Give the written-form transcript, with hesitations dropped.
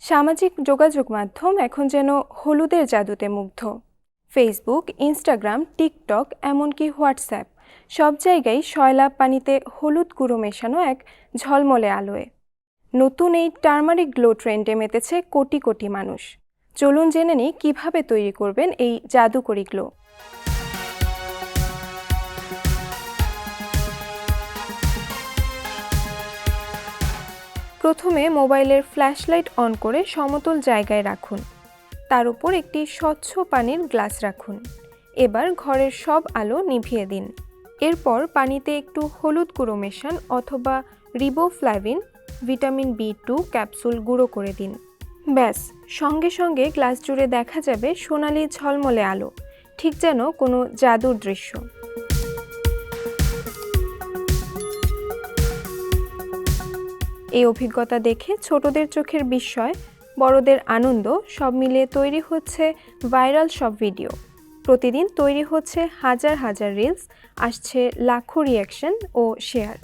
সামাজিক যোগাযোগ মাধ্যম এখন যেন হলুদের জাদুতে মুগ্ধ। ফেসবুক, ইনস্টাগ্রাম, টিকটক, এমনকি হোয়াটসঅ্যাপ সব জায়গায় সয়লাব পানিতে হলুদ গুঁড়ো মেশানো এক ঝলমলে আলোয়। নতুন এই টার্মারিক গ্লো ট্রেন্ডে মেতেছে কোটি কোটি মানুষ। চলুন জেনে নিই কীভাবে তৈরি করবেন এই জাদুকরি গ্লো। প্রথমে মোবাইলের ফ্ল্যাশলাইট অন করে সমতল জায়গায় রাখুন। তার উপর একটি স্বচ্ছ পানির গ্লাস রাখুন। এবার ঘরের সব আলো নিভিয়ে দিন। এরপর পানিতে একটু হলুদ গুঁড়ো মেশান অথবা রিবোফ্ল্যাভিন ভিটামিন B2 ক্যাপসুল গুঁড়ো করে দিন। ব্যাস, সঙ্গে সঙ্গে গ্লাস জুড়ে দেখা যাবে সোনালি ঝলমলে আলো, ঠিক যেন কোনো জাদুর দৃশ্য। এই অভিজ্ঞতা দেখে ছোটদের চোখের বিস্ময়, বড়দের আনন্দ সব মিলিয়ে তৈরি হচ্ছে ভাইরাল সব ভিডিও। প্রতিদিন তৈরি হচ্ছে হাজার হাজার রিলস, আসছে লাখো রিঅ্যাকশন ও শেয়ার।